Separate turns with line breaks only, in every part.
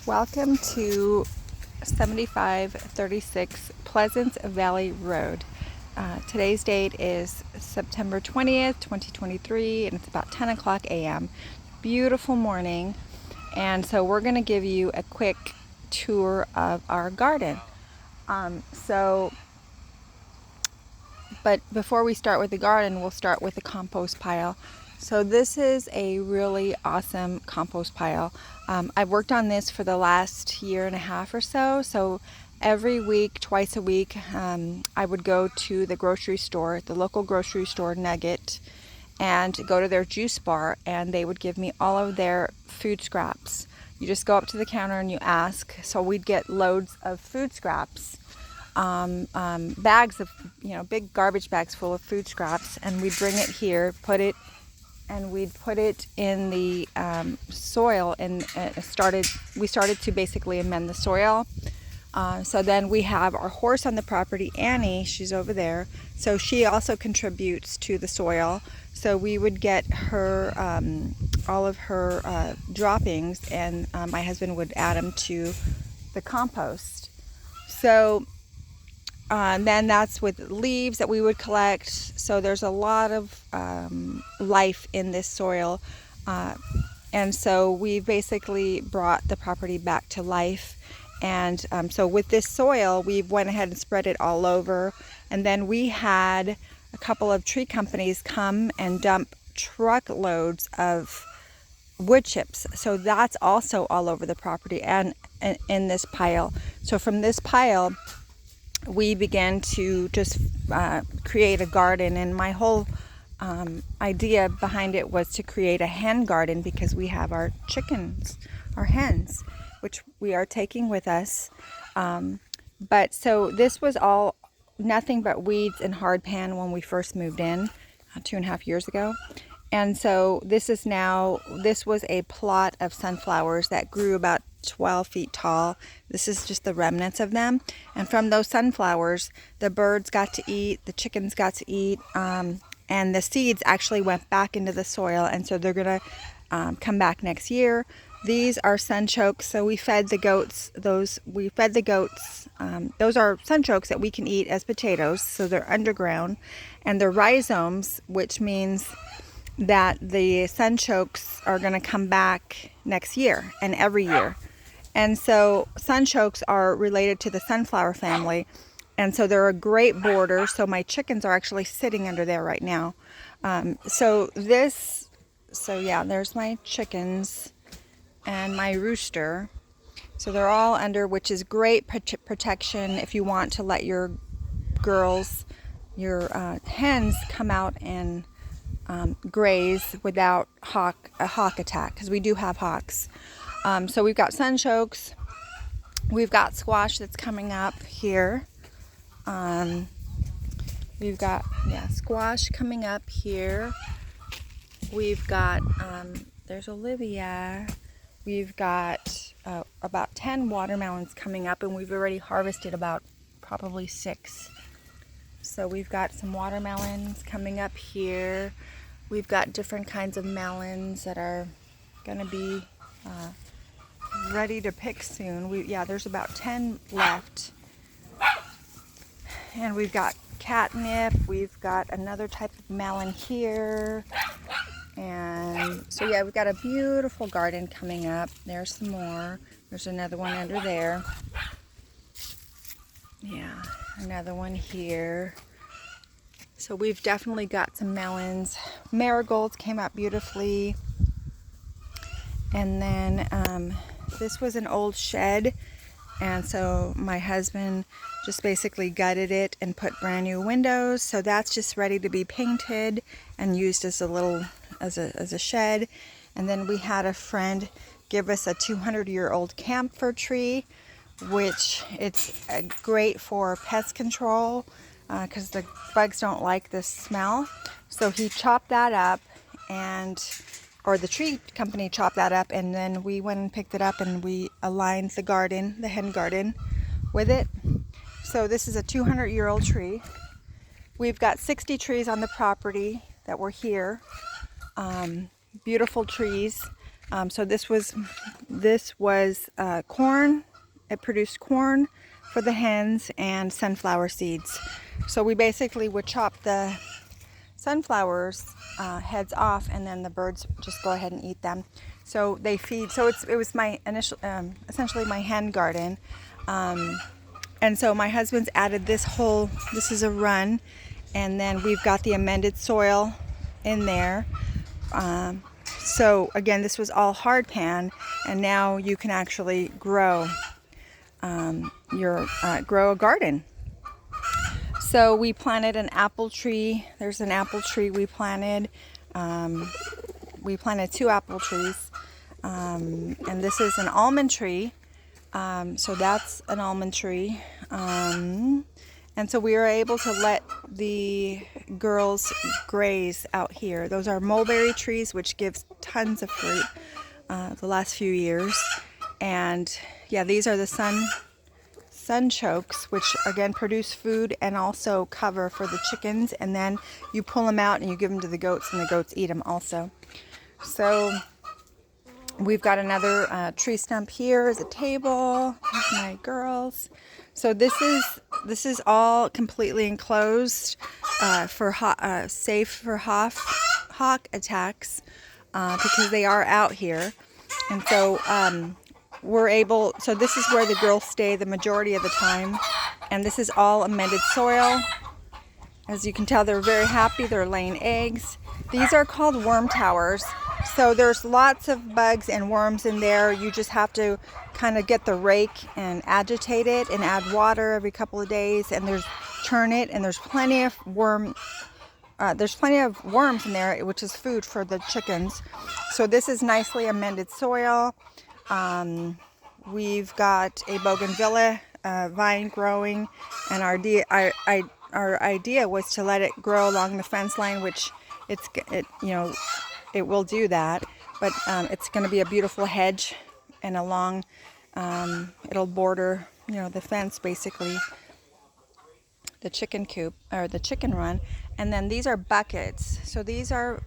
Welcome to 7536 Pleasant Valley Road. Today's date is September 20th, 2023, and it's about 10 o'clock a.m. Beautiful morning, and so we're going to give you a quick tour of our garden. But before we start with the garden, we'll start with the compost pile. So this is a really awesome compost pile. I've worked on this for the last year and a half or so. So every week, twice a week, I would go to the grocery store, the local grocery store, Nugget, and go to their juice bar, and they would give me all of their food scraps. You just go up to the counter and you ask. So we'd get loads of food scraps. Bags of, big garbage bags full of food scraps, and we'd bring it here, we'd put it in the soil, and we started to basically amend the soil. So then we have our horse on the property, Annie, she's over there, so she also contributes to the soil. So we would get her, all of her droppings, and my husband would add them to the compost. So then that's with leaves that we would collect. So there's a lot of life in this soil. And so we basically brought the property back to life. And so with this soil, we went ahead and spread it all over. And then we had a couple of tree companies come and dump truckloads of wood chips. So that's also all over the property and in this pile. So from this pile, we began to just create a garden, and my whole idea behind it was to create a hen garden because we have our chickens, our hens, which we are taking with us. But so this was all nothing but weeds and hardpan when we first moved in 2.5 years ago. And so this was a plot of sunflowers that grew about 12 feet tall. This is just the remnants of them. And from those sunflowers, the birds got to eat, the chickens got to eat, and the seeds actually went back into the soil. And so they're going to come back next year. These are sunchokes. So we fed the goats those. Those are sunchokes that we can eat as potatoes. So they're underground, and they're rhizomes, which means that the sunchokes are going to come back next year and every year. And so sunchokes are related to the sunflower family, and so they're a great border. So my chickens are actually sitting under there right now. There's my chickens and my rooster. So they're all under, which is great protection if you want to let your hens come out and graze without a hawk attack, because we do have hawks. So we've got sunchokes, we've got squash that's coming up here. We've got squash coming up here. We've got there's Olivia. We've got about 10 watermelons coming up, and we've already harvested about probably 6. So we've got some watermelons coming up here. We've got different kinds of melons that are going to be ready to pick soon. There's about 10 left. And we've got catnip. We've got another type of melon here. And so we've got a beautiful garden coming up. There's some more. There's another one under there. Yeah, another one here. So we've definitely got some melons. Marigolds came out beautifully. And then this was an old shed, and so my husband just basically gutted it and put brand new windows. So that's just ready to be painted and used as a shed. And then we had a friend give us a 200-year-old camphor tree, which it's great for pest control because the bugs don't like the smell. So he chopped that up, or the tree company chopped that up, and then we went and picked it up and we aligned the garden, the hen garden, with it. So this is a 200-year-old tree. We've got 60 trees on the property that were here. Beautiful trees. So this was corn. It produced corn for the hens and sunflower seeds. So we basically would chop the sunflowers heads off, and then the birds just go ahead and eat them. So they feed. So it was my initial, essentially my hen garden. And so my husband's added this whole. This is a run, and then we've got the amended soil in there. So again, this was all hard pan, and now you can actually grow grow a garden. So we planted an apple tree. There's an apple tree we planted. We planted 2 apple trees, and this is an almond tree. So that's an almond tree. And so we were able to let the girls graze out here. Those are mulberry trees, which gives tons of fruit the last few years. And yeah, these are the sunchokes, which again produce food and also cover for the chickens. And then you pull them out and you give them to the goats, and the goats eat them also. So we've got another tree stump here as a table. Here's my girls. So this is all completely enclosed for safe for hawk attacks because they are out here, and so we're able. So this is where the girls stay the majority of the time, and this is all amended soil. As you can tell, they're very happy. They're laying eggs. These are called worm towers. So there's lots of bugs and worms in there. You just have to kind of get the rake and agitate it and add water every couple of days, and turn it, and there's plenty of worms in there, which is food for the chickens. So this is nicely amended soil. We've got a bougainvillea vine growing, and our idea was to let it grow along the fence line, which it will do that, but it's going to be a beautiful hedge, and along it'll border the fence, basically the chicken coop or the chicken run. And then these are buckets. So these are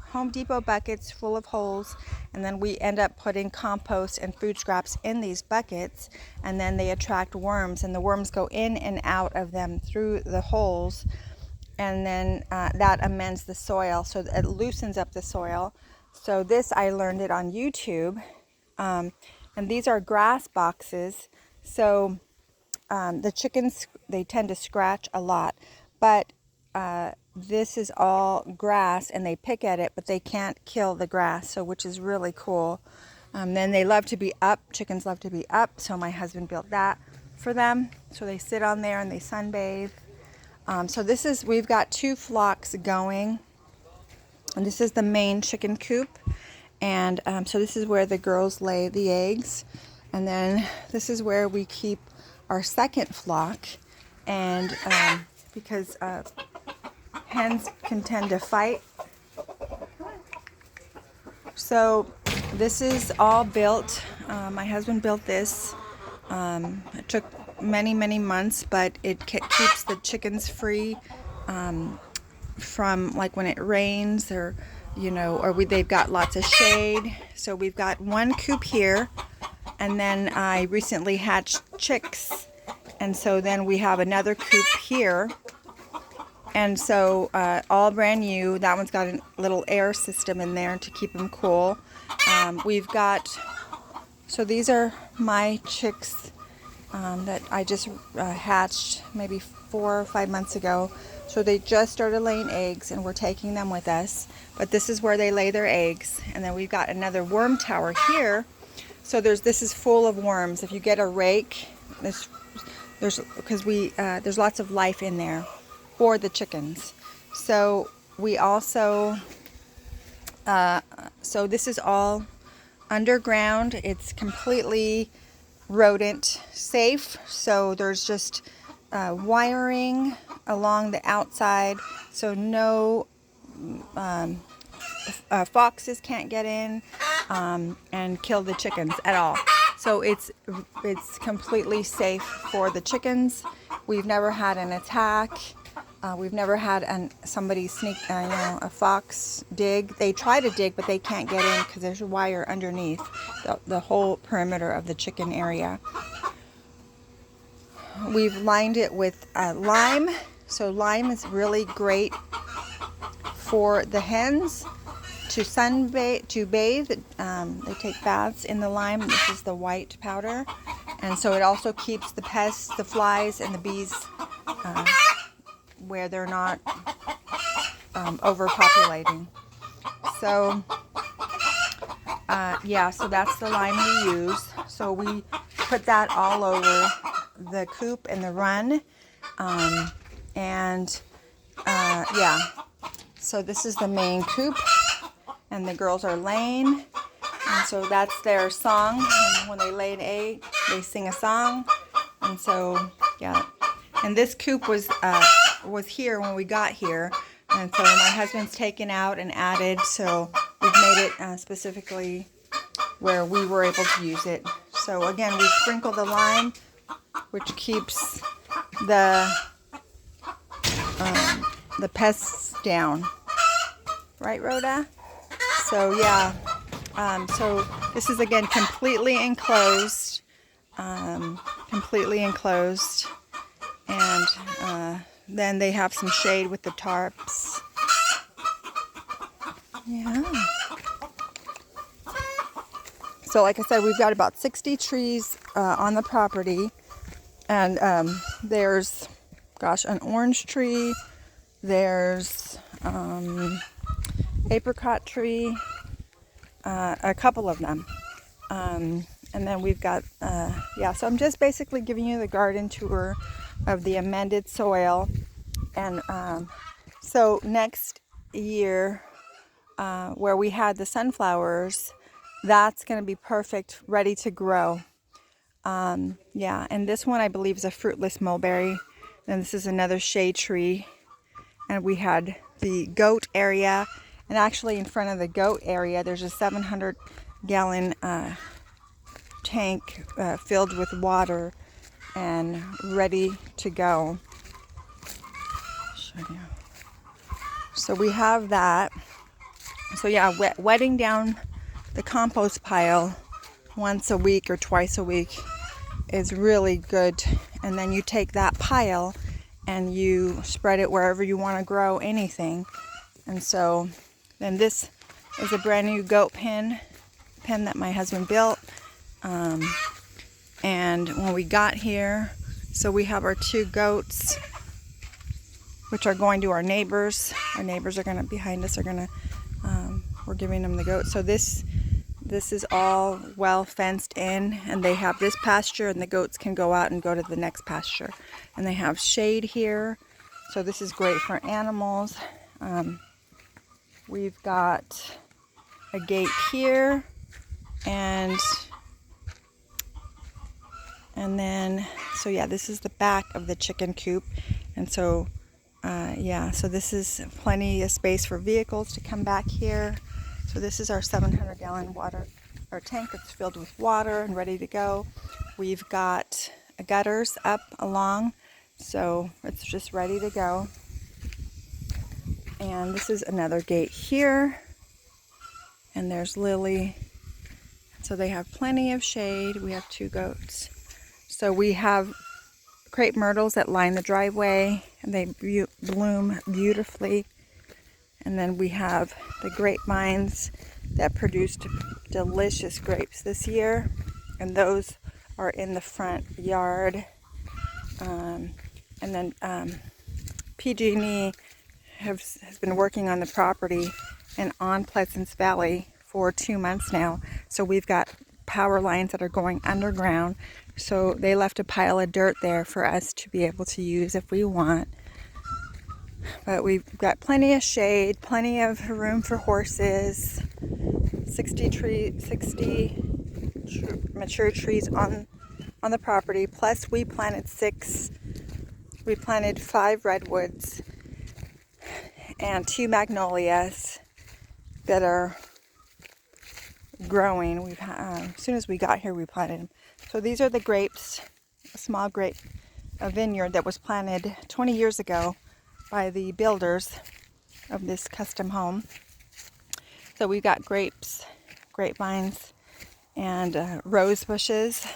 Home Depot buckets full of holes, and then we end up putting compost and food scraps in these buckets, and then they attract worms, and the worms go in and out of them through the holes. And then that amends the soil, so it loosens up the soil. So this, I learned it on YouTube. And these are grass boxes. So the chickens, they tend to scratch a lot. But this is all grass, and they pick at it, but they can't kill the grass, so which is really cool. Then they love to be up. Chickens love to be up, so my husband built that for them. So they sit on there and they sunbathe. So we've got 2 flocks going, and this is the main chicken coop, and so this is where the girls lay the eggs, and then this is where we keep our second flock, and because hens can tend to fight. So this is all built. My husband built this. It took many months, but it keeps the chickens free from, like, when it rains, or they've got lots of shade. So we've got 1 coop here, and then I recently hatched chicks, and so then we have another coop here, and so all brand new. That one's got a little air system in there to keep them cool. So these are my chicks that I just hatched maybe 4 or 5 months ago. So they just started laying eggs, and we're taking them with us. But this is where they lay their eggs. And then we've got another worm tower here. So this is full of worms. If you get a rake, there's lots of life in there for the chickens. So we also so this is all underground. It's completely rodent safe, so there's just wiring along the outside, so no foxes can't get in and kill the chickens at all. So it's completely safe for the chickens. We've never had an attack. We've never had somebody sneak, a fox dig. They try to dig, but they can't get in because there's a wire underneath the whole perimeter of the chicken area. We've lined it with lime. So lime is really great for the hens to bathe. They take baths in the lime. This is the white powder. And so it also keeps the pests, the flies, and the bees where they're not overpopulating. So so that's the lime we use. So we put that all over the coop and the run. So this is the main coop, and the girls are laying, and so that's their song. And when they lay an egg, they sing a song. And so and this coop was here when we got here, and so my husband's taken out and added, so we've made it specifically where we were able to use it. So again, we sprinkle the lime, which keeps the pests down. Right, Rhoda? So so this is again completely enclosed, and then they have some shade with the tarps. Yeah. So like I said, we've got about 60 trees on the property, and there's, an orange tree, there's apricot tree, a couple of them, and then we've got so I'm just basically giving you the garden tour of the amended soil. And so next year, where we had the sunflowers, that's going to be perfect, ready to grow. And this one I believe is a fruitless mulberry, and this is another shade tree. And we had the goat area, and actually in front of the goat area there's a 700-gallon tank filled with water and ready to go. Show you. So we have that. So wetting down the compost pile once a week or twice a week is really good. And then you take that pile and you spread it wherever you want to grow anything. And so then this is a brand new goat pen that my husband built. And when we got here, so we have our 2 goats, which are going to our neighbors. Our neighbors are going to, behind us, we're giving them the goats. So this is all well fenced in, and they have this pasture, and the goats can go out and go to the next pasture. And they have shade here, so this is great for animals. We've got a gate here, and then, this is the back of the chicken coop. And so, so this is plenty of space for vehicles to come back here. So this is our 700-gallon tank that's filled with water and ready to go. We've got gutters up along, so it's just ready to go. And this is another gate here, and there's Lily. So they have plenty of shade. We have 2 goats. So we have crepe myrtles that line the driveway, and they bloom beautifully. And then we have the grapevines that produced delicious grapes this year, and those are in the front yard. And then PG&E has been working on the property and on Pleasance Valley for 2 months now. So we've got power lines that are going underground. So they left a pile of dirt there for us to be able to use if we want. But we've got plenty of shade, plenty of room for horses, 60 mature trees on the property. Plus we planted 5 redwoods and 2 magnolias that are growing. As soon as we got here, we planted them. So these are the grapes, a small grape, a vineyard that was planted 20 years ago by the builders of this custom home. So we've got grapes, grapevines, and rose bushes,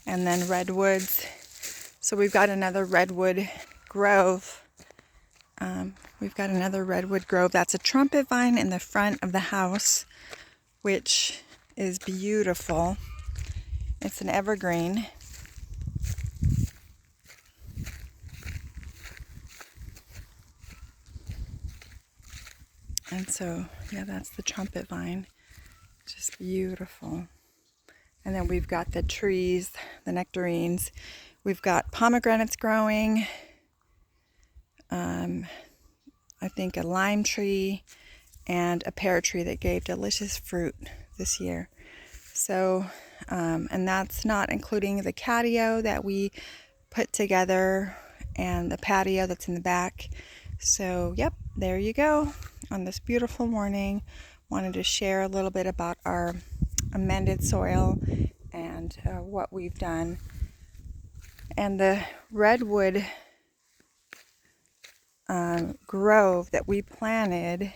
and then redwoods. So we've got another redwood grove. That's a trumpet vine in the front of the house, which is beautiful. It's an evergreen. And so, yeah, that's the trumpet vine. Just beautiful. And then we've got the trees, the nectarines. We've got pomegranates growing. I think a lime tree and a pear tree that gave delicious fruit this year. So, and that's not including the catio that we put together and the patio that's in the back. So, yep, there you go. On this beautiful morning, wanted to share a little bit about our amended soil and what we've done. And the redwood grove that we planted.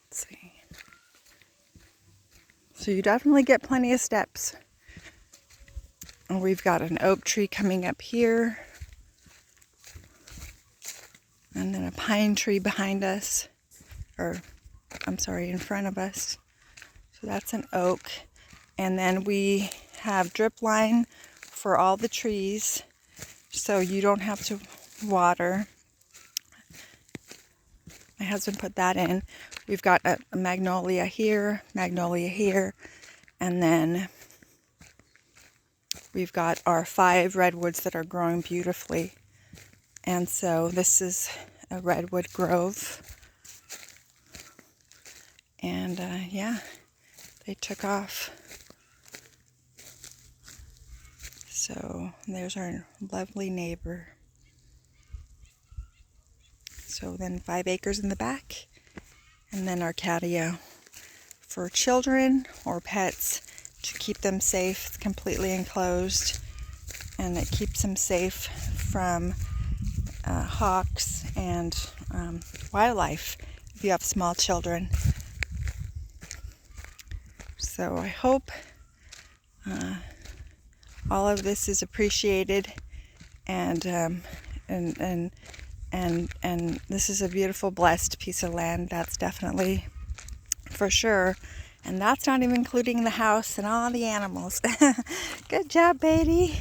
Let's see. So you definitely get plenty of steps. And we've got an oak tree coming up here. And then a pine tree behind us. In front of us. So that's an oak. And then we have drip line for all the trees, so you don't have to water. My husband put that in. We've got a magnolia here, and then we've got our 5 redwoods that are growing beautifully. And so this is a redwood grove. And yeah, they took off. So there's our lovely neighbor. So then 5 acres in the back, and then our catio for children or pets to keep them safe. It's completely enclosed, and it keeps them safe from hawks and wildlife if you have small children. So I hope all of this is appreciated, and this is a beautiful, blessed piece of land. That's definitely for sure. And that's not even including the house and all the animals. Good job, Beatty.